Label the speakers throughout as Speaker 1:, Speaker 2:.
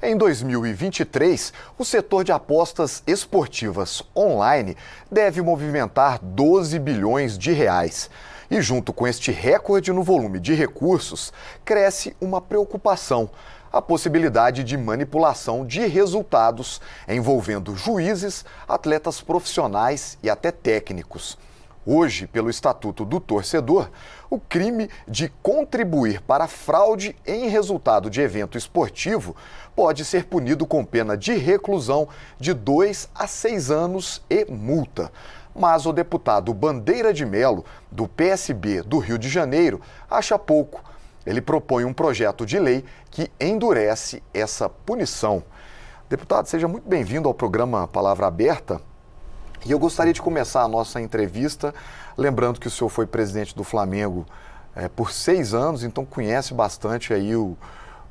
Speaker 1: Em 2023, o setor de apostas esportivas online deve movimentar 12 bilhões de reais. E junto com este recorde no volume de recursos, cresce uma preocupação: a possibilidade de manipulação de resultados envolvendo juízes, atletas profissionais e até técnicos. Hoje, pelo Estatuto do Torcedor, o crime de contribuir para a fraude em resultado de evento esportivo pode ser punido com pena de reclusão de 2 a 6 anos e multa. Mas o deputado Bandeira de Melo, do PSB do Rio de Janeiro, acha pouco. Ele propõe um projeto de lei que endurece essa punição. Deputado, seja muito bem-vindo ao programa Palavra Aberta. E eu gostaria de começar a nossa entrevista lembrando que o senhor foi presidente do Flamengo por 6 anos, então conhece bastante aí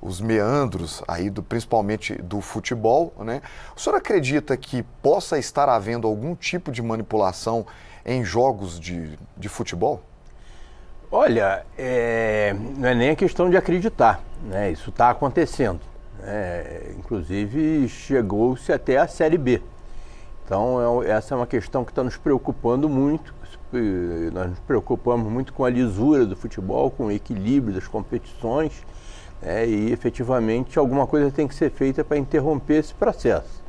Speaker 1: os meandros, aí principalmente do futebol, né? O senhor acredita que possa estar havendo algum tipo de manipulação em jogos de futebol?
Speaker 2: Olha, não é nem a questão de acreditar, né? Isso está acontecendo. Inclusive, chegou-se até a Série B. Então, essa é uma questão que está nos preocupando muito. Nós nos preocupamos muito com a lisura do futebol, com o equilíbrio das competições, e efetivamente alguma coisa tem que ser feita para interromper esse processo.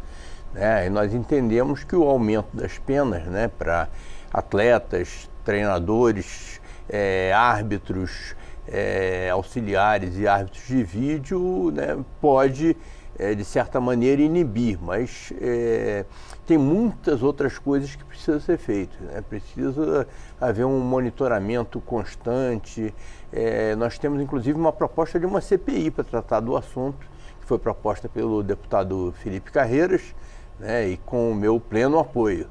Speaker 2: E nós entendemos que o aumento das penas, para atletas, treinadores, árbitros, auxiliares e árbitros de vídeo, pode, de certa maneira, inibir, mas tem muitas outras coisas que precisam ser feitas. Precisa haver um monitoramento constante. Nós temos, inclusive, uma proposta de uma CPI para tratar do assunto, que foi proposta pelo deputado Felipe Carreiras, e com o meu pleno apoio.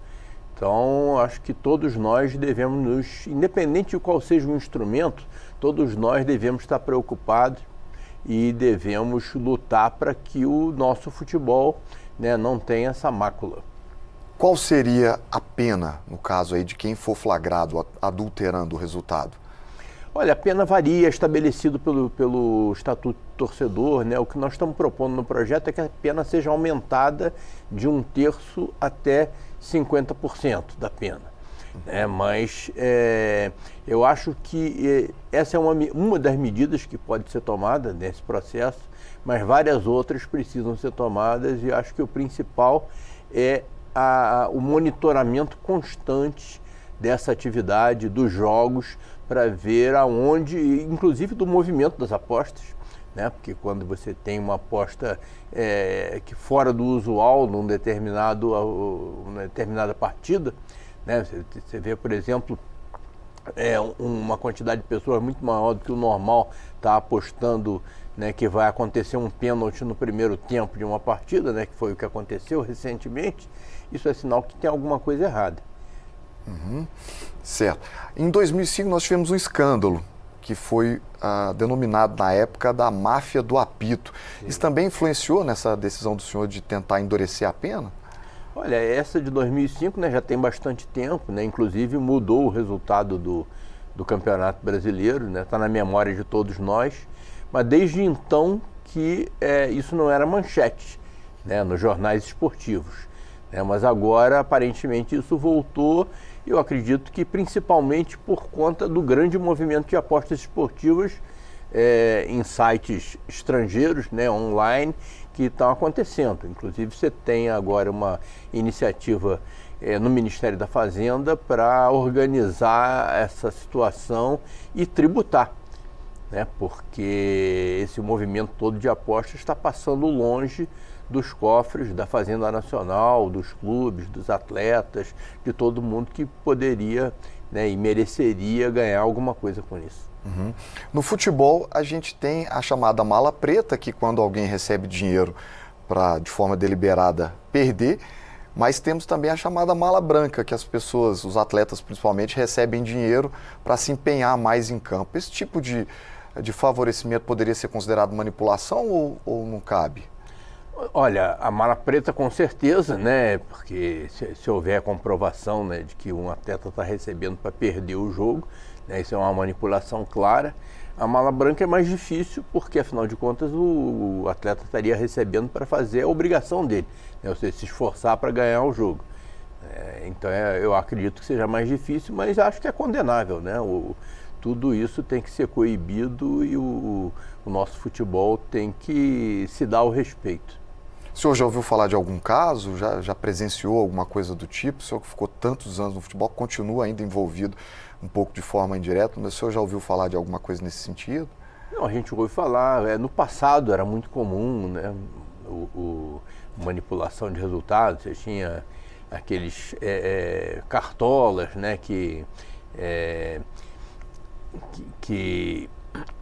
Speaker 2: Então, acho que todos nós devemos independente de qual seja o instrumento, todos nós devemos estar preocupados e devemos lutar para que o nosso futebol não tenha essa mácula.
Speaker 1: Qual seria a pena, no caso aí, de quem for flagrado adulterando o resultado?
Speaker 2: Olha, a pena varia, estabelecido pelo Estatuto do Torcedor, O que nós estamos propondo no projeto é que a pena seja aumentada de 1/3 até 50% da pena. Mas eu acho que essa é uma das medidas que pode ser tomada nesse processo, mas várias outras precisam ser tomadas, e acho que o principal é o monitoramento constante dessa atividade, dos jogos, para ver aonde, inclusive do movimento das apostas, porque quando você tem uma aposta que fora do usual numa determinada partida, você vê, por exemplo, uma quantidade de pessoas muito maior do que o normal está apostando, que vai acontecer um pênalti no primeiro tempo de uma partida, que foi o que aconteceu recentemente. Isso é sinal que tem alguma coisa errada.
Speaker 1: Certo. Em 2005 nós tivemos um escândalo que foi denominado na época da máfia do apito. Sim. Isso também influenciou nessa decisão do senhor de tentar endurecer a pena?
Speaker 2: Olha, essa de 2005 já tem bastante tempo, inclusive mudou o resultado do Campeonato Brasileiro, está na memória de todos nós, mas desde então que isso não era manchete nos jornais esportivos. Mas agora, aparentemente, isso voltou. Eu acredito que principalmente por conta do grande movimento de apostas esportivas em sites estrangeiros, online, que estão acontecendo. Inclusive, você tem agora uma iniciativa no Ministério da Fazenda para organizar essa situação e tributar, porque esse movimento todo de apostas está passando longe dos cofres da Fazenda Nacional, dos clubes, dos atletas, de todo mundo que poderia e mereceria ganhar alguma coisa com isso.
Speaker 1: No futebol, a gente tem a chamada mala preta, que quando alguém recebe dinheiro para, de forma deliberada, perder, mas temos também a chamada mala branca, que as pessoas, os atletas principalmente, recebem dinheiro para se empenhar mais em campo. Esse tipo de favorecimento poderia ser considerado manipulação ou não cabe?
Speaker 2: Olha, a mala preta com certeza, porque se houver a comprovação de que um atleta está recebendo para perder o jogo, né? Isso é uma manipulação clara. A mala branca é mais difícil porque, afinal de contas, o atleta estaria recebendo para fazer a obrigação dele, né? Ou seja, se esforçar para ganhar o jogo. Então eu acredito que seja mais difícil, mas acho que é condenável, né? Tudo isso tem que ser coibido e o nosso futebol tem que se dar o respeito.
Speaker 1: O senhor já ouviu falar de algum caso? Já presenciou alguma coisa do tipo? O senhor que ficou tantos anos no futebol, continua ainda envolvido um pouco de forma indireta, mas o senhor já ouviu falar de alguma coisa nesse sentido?
Speaker 2: Não, a gente ouve falar, no passado era muito comum, né? Manipulação de resultados, você tinha aqueles cartolas, né, que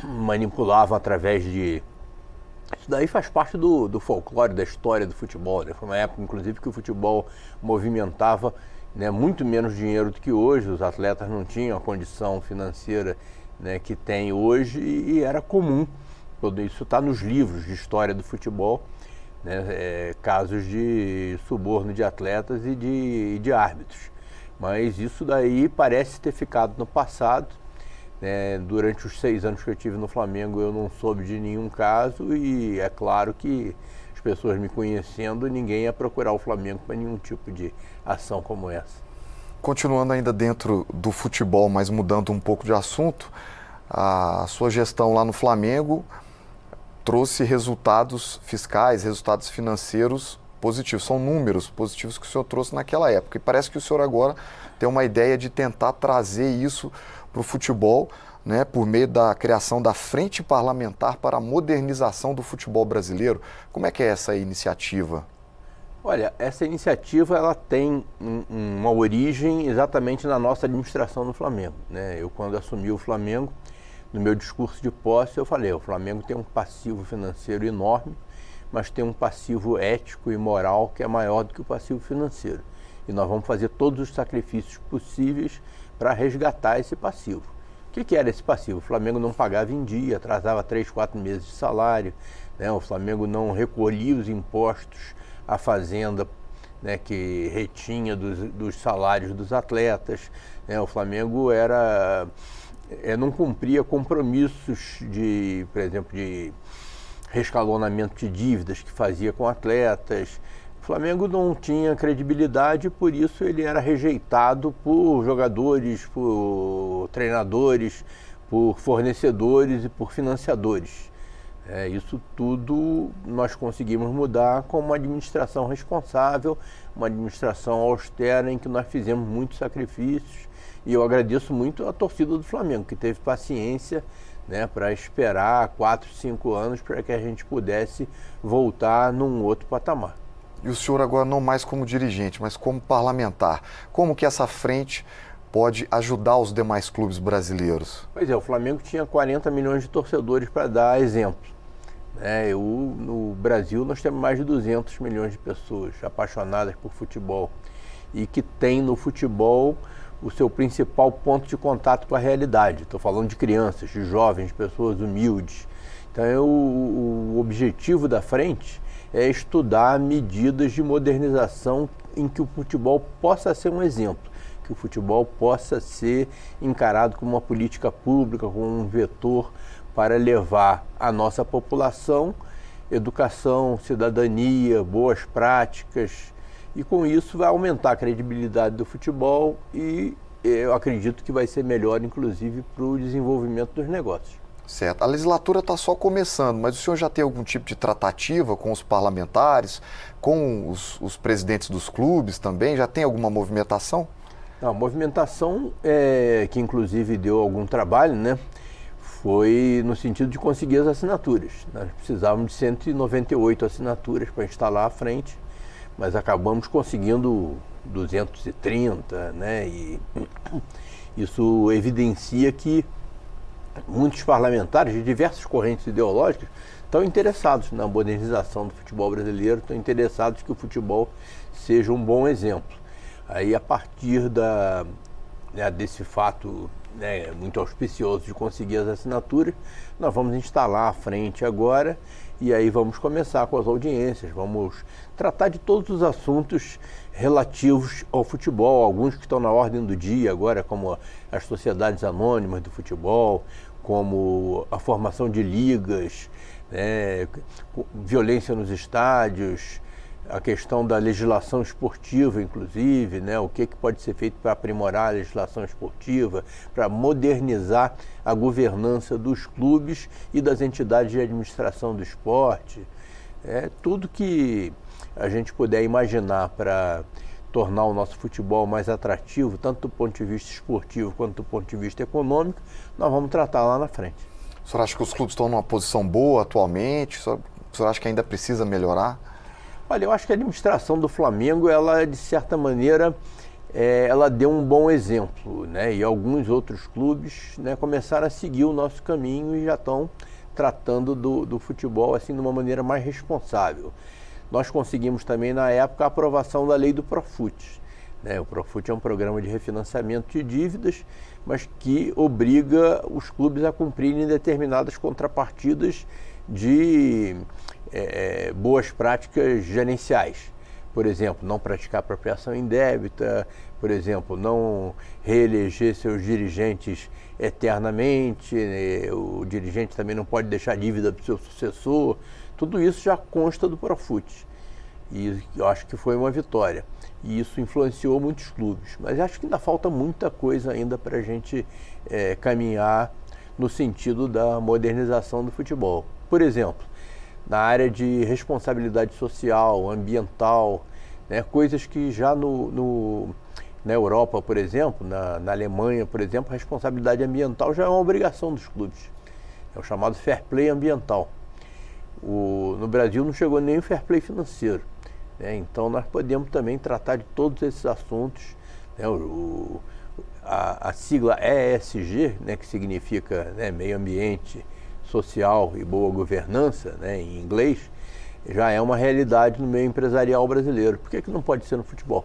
Speaker 2: manipulavam através de... Isso daí faz parte do folclore, da história do futebol, né? Foi uma época, inclusive, que o futebol movimentava, né, muito menos dinheiro do que hoje. Os atletas não tinham a condição financeira, né, que tem hoje e era comum. Tudo isso está nos livros de história do futebol, né, casos de suborno de atletas e de árbitros. Mas isso daí parece ter ficado no passado. Durante os 6 anos que eu tive no Flamengo, eu não soube de nenhum caso e é claro que as pessoas me conhecendo, ninguém ia procurar o Flamengo para nenhum tipo de ação como essa.
Speaker 1: Continuando ainda dentro do futebol, mas mudando um pouco de assunto, a sua gestão lá no Flamengo trouxe resultados fiscais, resultados financeiros positivos. São números positivos que o senhor trouxe naquela época. E parece que o senhor agora tem uma ideia de tentar trazer isso para o futebol, né, por meio da criação da Frente Parlamentar para a Modernização do Futebol Brasileiro. Como é que é essa iniciativa?
Speaker 2: Olha, essa iniciativa ela tem uma origem exatamente na nossa administração no Flamengo, né? Eu, quando assumi o Flamengo, no meu discurso de posse, eu falei, o Flamengo tem um passivo financeiro enorme, mas tem um passivo ético e moral que é maior do que o passivo financeiro. E nós vamos fazer todos os sacrifícios possíveis para resgatar esse passivo. O que era esse passivo? O Flamengo não pagava em dia, atrasava 3, 4 meses de salário, né? O Flamengo não recolhia os impostos à fazenda, né, que retinha dos salários dos atletas, né? O Flamengo não cumpria compromissos de, por exemplo, de rescalonamento de dívidas que fazia com atletas. O Flamengo não tinha credibilidade, por isso ele era rejeitado por jogadores, por treinadores, por fornecedores e por financiadores. Isso tudo nós conseguimos mudar com uma administração responsável, uma administração austera em que nós fizemos muitos sacrifícios. E eu agradeço muito a torcida do Flamengo, que teve paciência, né, para esperar 4, 5 anos para que a gente pudesse voltar num outro patamar.
Speaker 1: E o senhor agora não mais como dirigente, mas como parlamentar. Como que essa frente pode ajudar os demais clubes brasileiros?
Speaker 2: Pois é, o Flamengo tinha 40 milhões de torcedores para dar exemplo. No Brasil nós temos mais de 200 milhões de pessoas apaixonadas por futebol e que tem no futebol o seu principal ponto de contato com a realidade. Estou falando de crianças, de jovens, de pessoas humildes. Então o objetivo da frente é estudar medidas de modernização em que o futebol possa ser um exemplo, que o futebol possa ser encarado como uma política pública, como um vetor para levar à nossa população educação, cidadania, boas práticas, e com isso vai aumentar a credibilidade do futebol e eu acredito que vai ser melhor, inclusive, para o desenvolvimento dos negócios.
Speaker 1: Certo. A legislatura está só começando, mas o senhor já tem algum tipo de tratativa com os parlamentares, com os presidentes dos clubes também? Já tem alguma movimentação?
Speaker 2: A movimentação, que inclusive deu algum trabalho, né, foi no sentido de conseguir as assinaturas. Nós precisávamos de 198 assinaturas para instalar a frente, mas acabamos conseguindo 230, né, e isso evidencia que muitos parlamentares de diversas correntes ideológicas estão interessados na modernização do futebol brasileiro, estão interessados que o futebol seja um bom exemplo. Aí, a partir desse fato né, muito auspicioso de conseguir as assinaturas. Nós vamos instalar a frente agora e aí vamos começar com as audiências, vamos tratar de todos os assuntos relativos ao futebol, alguns que estão na ordem do dia agora, como as sociedades anônimas do futebol, como a formação de ligas, né, violência nos estádios, a questão da legislação esportiva, inclusive, né, o que pode ser feito para aprimorar a legislação esportiva, para modernizar a governança dos clubes e das entidades de administração do esporte. Tudo que a gente puder imaginar para tornar o nosso futebol mais atrativo, tanto do ponto de vista esportivo quanto do ponto de vista econômico, nós vamos tratar lá na frente.
Speaker 1: O senhor acha que os clubes estão numa posição boa atualmente? O senhor acha que ainda precisa melhorar?
Speaker 2: Olha, eu acho que a administração do Flamengo, ela, de certa maneira, ela deu um bom exemplo, né? E alguns outros clubes, né, começaram a seguir o nosso caminho e já estão tratando do futebol assim, de uma maneira mais responsável. Nós conseguimos também, na época, a aprovação da lei do Profut, né? O Profut é um programa de refinanciamento de dívidas, mas que obriga os clubes a cumprirem determinadas contrapartidas de boas práticas gerenciais. Por exemplo, não praticar apropriação indébita, por exemplo, não reeleger seus dirigentes eternamente, o dirigente também não pode deixar dívida para o seu sucessor. Tudo isso já consta do Profut. E eu acho que foi uma vitória. E isso influenciou muitos clubes. Mas acho que ainda falta muita coisa ainda para a gente caminhar no sentido da modernização do futebol. Por exemplo, na área de responsabilidade social, ambiental, né, coisas que já na Europa, por exemplo, na Alemanha, por exemplo, a responsabilidade ambiental já é uma obrigação dos clubes. É o chamado fair play ambiental. No Brasil não chegou nem o fair play financeiro, né? Então nós podemos também tratar de todos esses assuntos, né? A sigla ESG, né, que significa, né, meio ambiente, social e boa governança, né, em inglês, já é uma realidade no meio empresarial brasileiro. Por que não pode ser no futebol?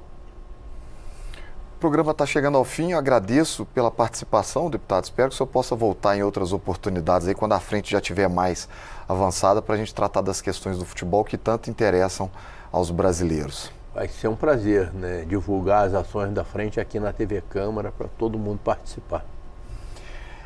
Speaker 1: O programa está chegando ao fim, eu agradeço pela participação, deputado. Espero que o senhor possa voltar em outras oportunidades aí, quando a frente já estiver mais avançada, para a gente tratar das questões do futebol que tanto interessam aos brasileiros.
Speaker 2: Vai ser um prazer, né, divulgar as ações da frente aqui na TV Câmara para todo mundo participar.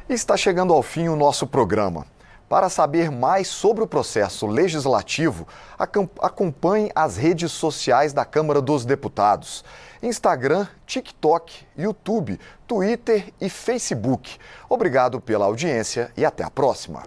Speaker 1: Está chegando ao fim o nosso programa. Para saber mais sobre o processo legislativo, acompanhe as redes sociais da Câmara dos Deputados: Instagram, TikTok, YouTube, Twitter e Facebook. Obrigado pela audiência e até a próxima.